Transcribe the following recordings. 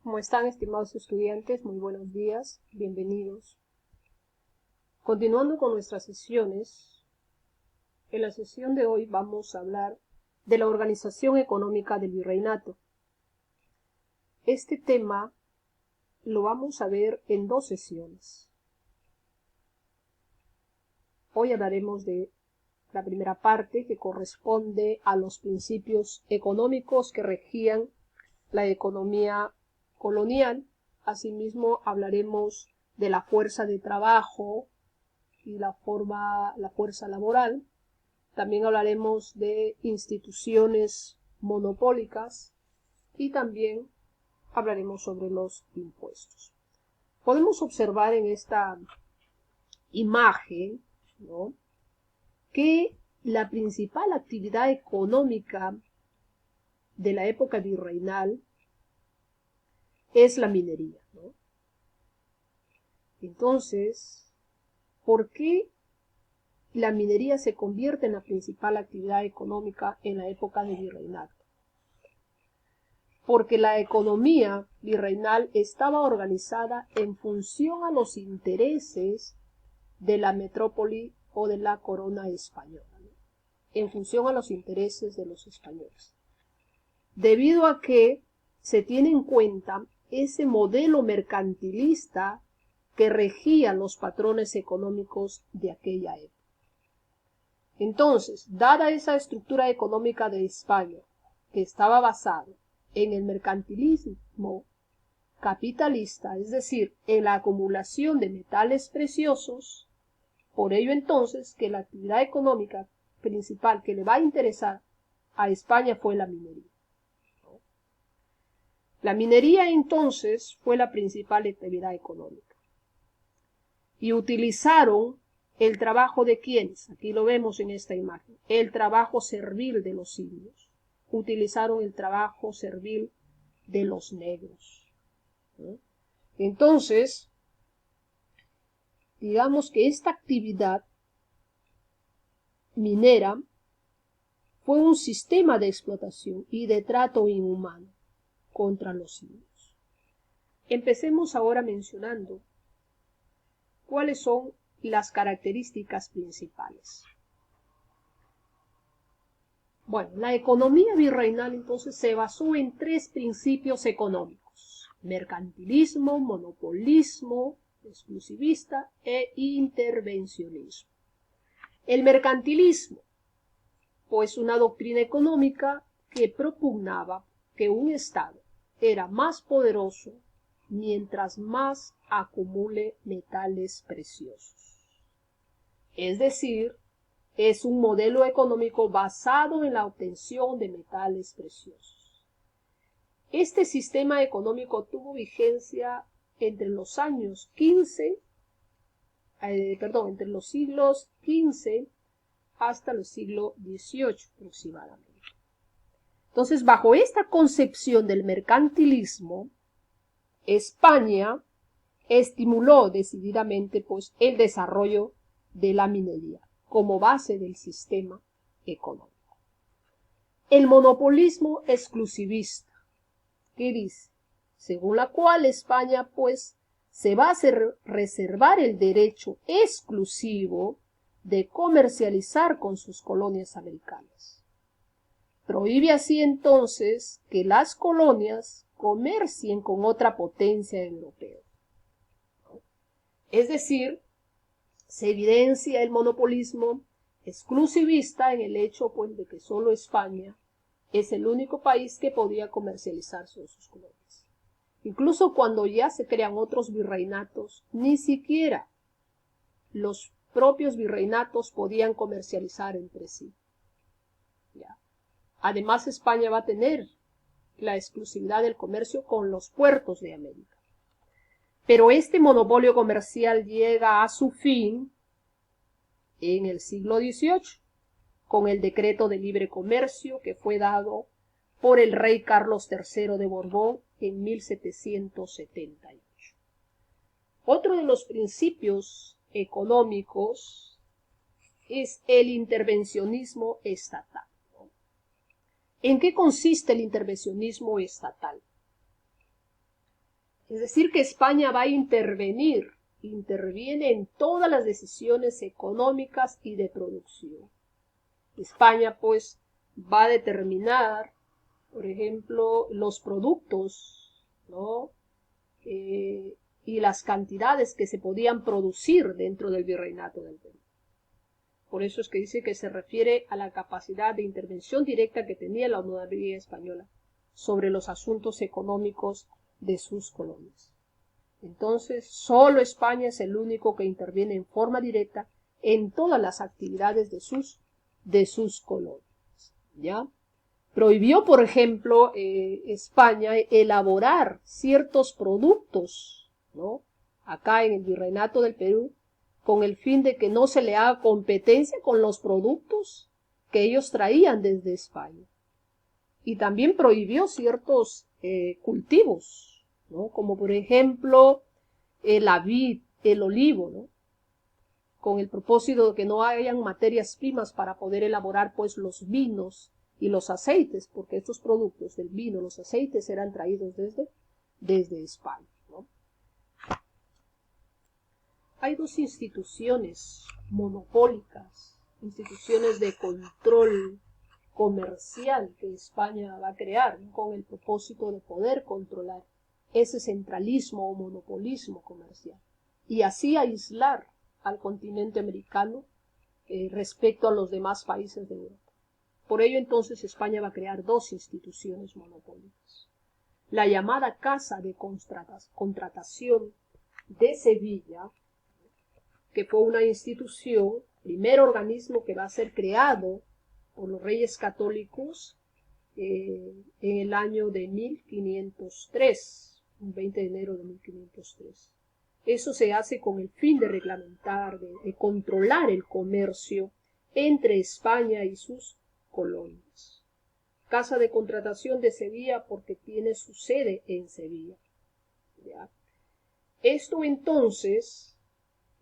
¿Cómo están, estimados estudiantes? Muy buenos días, bienvenidos. Continuando con nuestras sesiones, en la sesión de hoy vamos a hablar de la organización económica del virreinato. Este tema lo vamos a ver en dos sesiones. Hoy hablaremos de la primera parte, que corresponde a los principios económicos que regían la economía colonial. Asimismo, hablaremos de la fuerza de trabajo y la fuerza laboral. También hablaremos de instituciones monopólicas y también hablaremos sobre los impuestos. Podemos observar en esta imagen, ¿no?, que la principal actividad económica de la época virreinal es la minería, ¿no? Entonces, ¿por qué la minería se convierte en la principal actividad económica en la época del virreinato? Porque la economía virreinal estaba organizada en función a los intereses de la metrópoli o de la corona española, ¿no?, en función a los intereses de los españoles. Debido a que se tiene en cuenta ese modelo mercantilista que regía los patrones económicos de aquella época. Entonces, dada esa estructura económica de España, que estaba basada en el mercantilismo capitalista, es decir, en la acumulación de metales preciosos, por ello entonces que la actividad económica principal que le va a interesar a España fue la minería. La minería entonces fue la principal actividad económica. Y utilizaron el trabajo de quienes, aquí lo vemos en esta imagen, el trabajo servil de los indios. Utilizaron el trabajo servil de los negros, ¿no? Entonces, digamos que esta actividad minera fue un sistema de explotación y de trato inhumano contra los indios. Empecemos ahora mencionando cuáles son las características principales. Bueno, la economía virreinal entonces se basó en tres principios económicos: mercantilismo, monopolismo exclusivista e intervencionismo. El mercantilismo, pues, una doctrina económica que propugnaba que un Estado era más poderoso mientras más acumule metales preciosos. Es decir, es un modelo económico basado en la obtención de metales preciosos. Este sistema económico tuvo vigencia entre los siglos XV hasta el siglo XVIII aproximadamente. Entonces, bajo esta concepción del mercantilismo, España estimuló decididamente, pues, el desarrollo de la minería como base del sistema económico. El monopolismo exclusivista, que dice, según la cual España, pues, se va a reservar el derecho exclusivo de comercializar con sus colonias americanas. Prohíbe así entonces que las colonias comercien con otra potencia europea. Es decir, se evidencia el monopolismo exclusivista en el hecho, pues, de que solo España es el único país que podía comercializar con sus colonias. Incluso cuando ya se crean otros virreinatos, ni siquiera los propios virreinatos podían comercializar entre sí. ¿Ya? Además, España va a tener la exclusividad del comercio con los puertos de América. Pero este monopolio comercial llega a su fin en el siglo XVIII, con el decreto de libre comercio que fue dado por el rey Carlos III de Borbón en 1778. Otro de los principios económicos es el intervencionismo estatal. ¿En qué consiste el intervencionismo estatal? Es decir, que España va a interviene en todas las decisiones económicas y de producción. España, pues, va a determinar, por ejemplo, los productos, ¿no? Y las cantidades que se podían producir dentro del virreinato del Perú. Por eso es que dice que se refiere a la capacidad de intervención directa que tenía la monarquía española sobre los asuntos económicos de sus colonias. Entonces, solo España es el único que interviene en forma directa en todas las actividades de sus colonias, ¿ya? Prohibió, por ejemplo, España elaborar ciertos productos, ¿no? Acá en el Virreinato del Perú, con el fin de que no se le haga competencia con los productos que ellos traían desde España. Y también prohibió ciertos cultivos, ¿no? Como por ejemplo la vid, el olivo, ¿no? Con el propósito de que no hayan materias primas para poder elaborar pues los vinos y los aceites, porque estos productos del vino, los aceites eran traídos desde España, ¿no? Hay dos instituciones monopólicas, instituciones de control comercial que España va a crear, ¿no? Con el propósito de poder controlar ese centralismo o monopolismo comercial y así aislar al continente americano respecto a los demás países de Europa. Por ello entonces España va a crear dos instituciones monopólicas. La llamada Casa de Contratación de Sevilla, que fue una institución, primer organismo que va a ser creado por los reyes católicos en el año de 1503, un 20 de enero de 1503. Eso se hace con el fin de reglamentar, de controlar el comercio entre España y sus colonias. Casa de Contratación de Sevilla porque tiene su sede en Sevilla, ¿ya? Esto entonces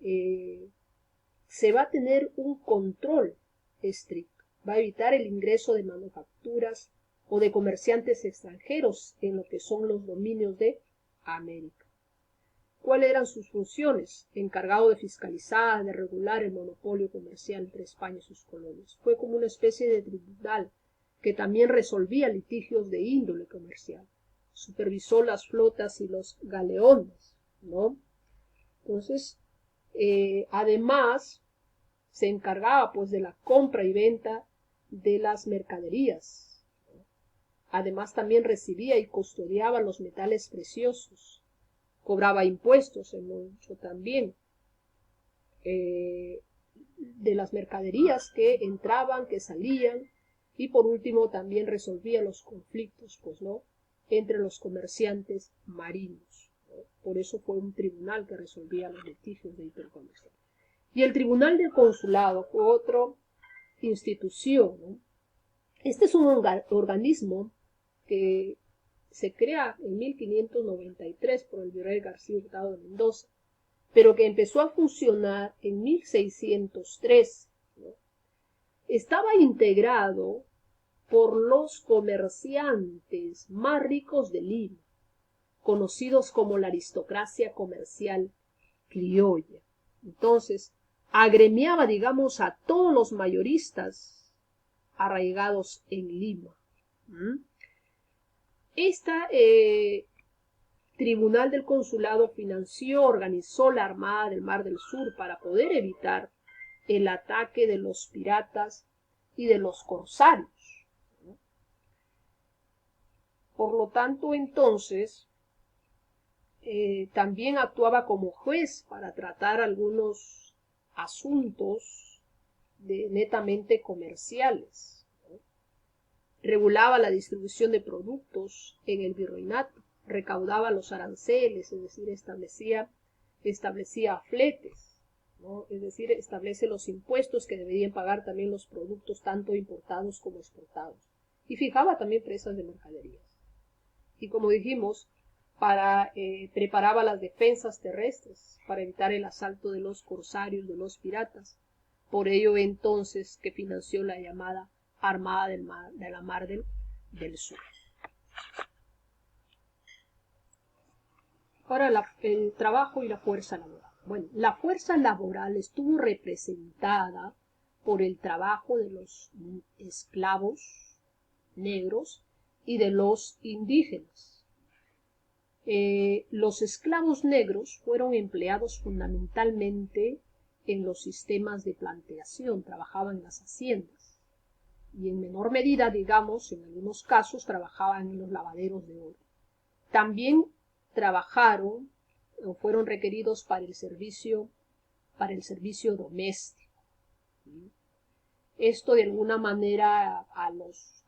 se va a tener un control estricto. Va a evitar el ingreso de manufacturas o de comerciantes extranjeros en lo que son los dominios de América. ¿Cuáles eran sus funciones? Encargado de fiscalizar, de regular el monopolio comercial entre España y sus colonias. Fue como una especie de tribunal que también resolvía litigios de índole comercial. Supervisó las flotas y los galeones, ¿no? Entonces, además, se encargaba pues de la compra y venta de las mercaderías. Además, también recibía y custodiaba los metales preciosos. Cobraba impuestos en mucho también de las mercaderías que entraban, que salían, y por último también resolvía los conflictos, pues, ¿no?, entre los comerciantes marinos, ¿no? Por eso fue un tribunal que resolvía los litigios de intercomercio. Y el Tribunal del Consulado fue otra institución, ¿no? Este es un organismo que se crea en 1593 por el virrey García Hurtado de Mendoza, pero que empezó a funcionar en 1603, ¿no? Estaba integrado por los comerciantes más ricos de Lima, conocidos como la aristocracia comercial criolla. Entonces, agremiaba, digamos, a todos los mayoristas arraigados en Lima. Esta Tribunal del Consulado organizó la Armada del Mar del Sur para poder evitar el ataque de los piratas y de los corsarios. Por lo tanto, entonces, también actuaba como juez para tratar algunos asuntos netamente comerciales, ¿no? Regulaba la distribución de productos en el virreinato, recaudaba los aranceles, es decir, establecía fletes, ¿no? Es decir, establece los impuestos que deberían pagar también los productos tanto importados como exportados, y fijaba también precios de mercaderías. Y como dijimos, preparaba las defensas terrestres para evitar el asalto de los corsarios, de los piratas. Por ello entonces que financió la llamada Armada de la Mar del Sur. Ahora, el trabajo y la fuerza laboral. Bueno, la fuerza laboral estuvo representada por el trabajo de los esclavos negros y de los indígenas. Los esclavos negros fueron empleados fundamentalmente en los sistemas de plantación, trabajaban en las haciendas y en menor medida, digamos, en algunos casos trabajaban en los lavaderos de oro. También trabajaron o fueron requeridos para el servicio doméstico. Esto de alguna manera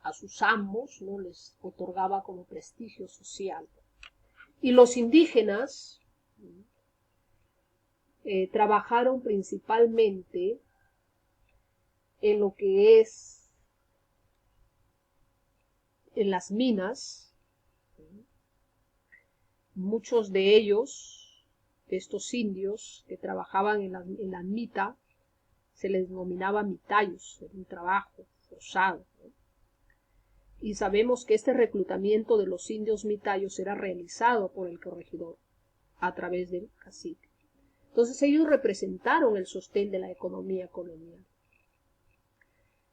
a sus amos, ¿no?, les otorgaba como prestigio social. Y los indígenas trabajaron principalmente en lo que es en las minas. Muchos de ellos, de estos indios que trabajaban en la mita, se les denominaba mitayos, era un trabajo forzado, ¿no? Y sabemos que este reclutamiento de los indios mitayos era realizado por el corregidor a través del cacique. Entonces ellos representaron el sostén de la economía colonial.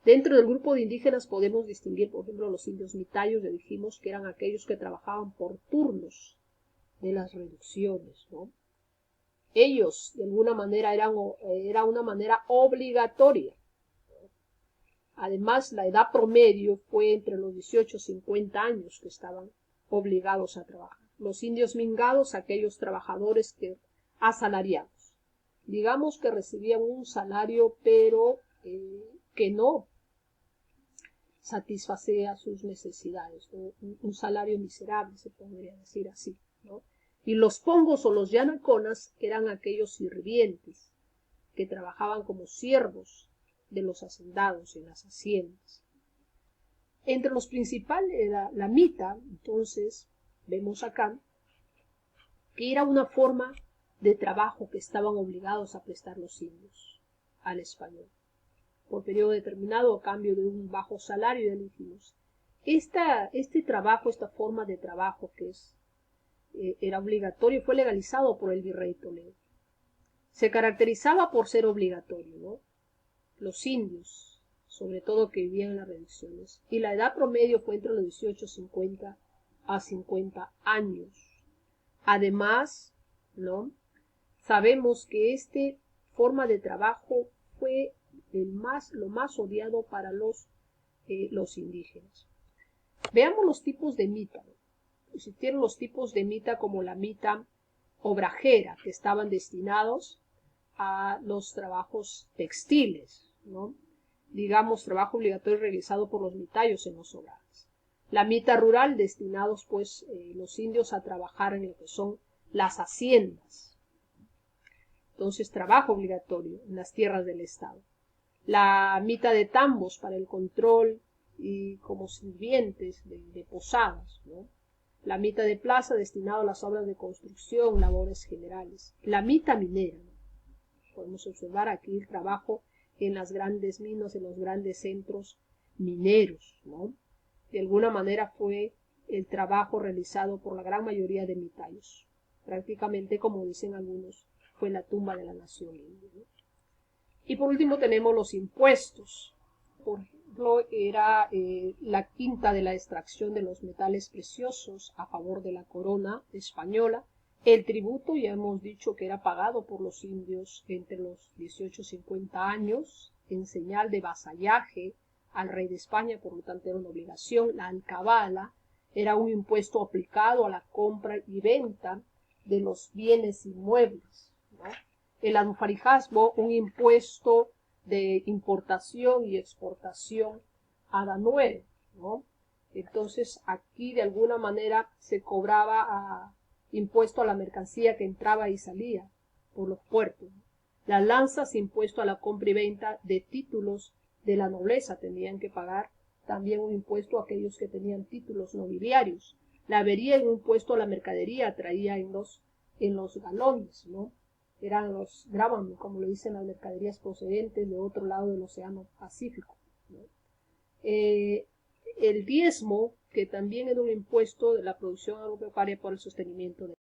Dentro del grupo de indígenas podemos distinguir, por ejemplo, los indios mitayos, ya dijimos que eran aquellos que trabajaban por turnos de las reducciones, ¿no? Ellos, de alguna manera, era una manera obligatoria. Además, la edad promedio fue entre los 18 y 50 años que estaban obligados a trabajar. Los indios mingados, aquellos trabajadores asalariados, digamos que recibían un salario, pero que no satisfacía sus necesidades, ¿no? Un salario miserable, se podría decir así, ¿no? Y los pongos o los yanaconas eran aquellos sirvientes que trabajaban como siervos de los hacendados en las haciendas. Entre los principales era la mita. Entonces vemos acá que era una forma de trabajo que estaban obligados a prestar los indios al español por periodo determinado a cambio de un bajo salario, ya dijimos. Este trabajo, esta forma de trabajo que era obligatorio, fue legalizado por el virrey Toledo. Se caracterizaba por ser obligatorio, ¿no? Los indios, sobre todo que vivían en las reducciones, y la edad promedio fue entre los 18, 50 a 50 años. Además, ¿no?, sabemos que esta forma de trabajo fue lo más odiado para los indígenas. Veamos los tipos de mita, ¿no? Existieron los tipos de mita como la mita obrajera, que estaban destinados a los trabajos textiles, ¿no? Digamos, trabajo obligatorio realizado por los mitayos en los obrajes. La mita rural, destinados pues los indios a trabajar en lo que son las haciendas. Entonces, trabajo obligatorio en las tierras del Estado. La mita de tambos para el control y como sirvientes de posadas, ¿no? La mita de plaza destinado a las obras de construcción, labores generales. La mita minera, ¿no? Podemos observar aquí el trabajo en las grandes minas, en los grandes centros mineros, ¿no? De alguna manera fue el trabajo realizado por la gran mayoría de mitayos. Prácticamente, como dicen algunos, fue la tumba de la nación india, ¿no? Y por último tenemos los impuestos. Por ejemplo, era la quinta de la extracción de los metales preciosos a favor de la corona española. El tributo, ya hemos dicho que era pagado por los indios entre los 18 y 50 años, en señal de vasallaje al rey de España, por lo tanto era una obligación. La alcabala era un impuesto aplicado a la compra y venta de los bienes inmuebles, ¿no? El alfarijasmo, un impuesto de importación y exportación aduanero, ¿no? Entonces aquí de alguna manera se cobraba impuesto a la mercancía que entraba y salía por los puertos. Las lanzas, impuesto a la compra y venta de títulos de la nobleza, tenían que pagar también un impuesto a aquellos que tenían títulos nobiliarios. La avería, un impuesto a la mercadería traía en los galones, ¿no? Eran los gravamen, como lo dicen las mercaderías procedentes de otro lado del océano Pacífico, ¿no? El diezmo, que también era un impuesto de la producción agropecuaria por el sostenimiento de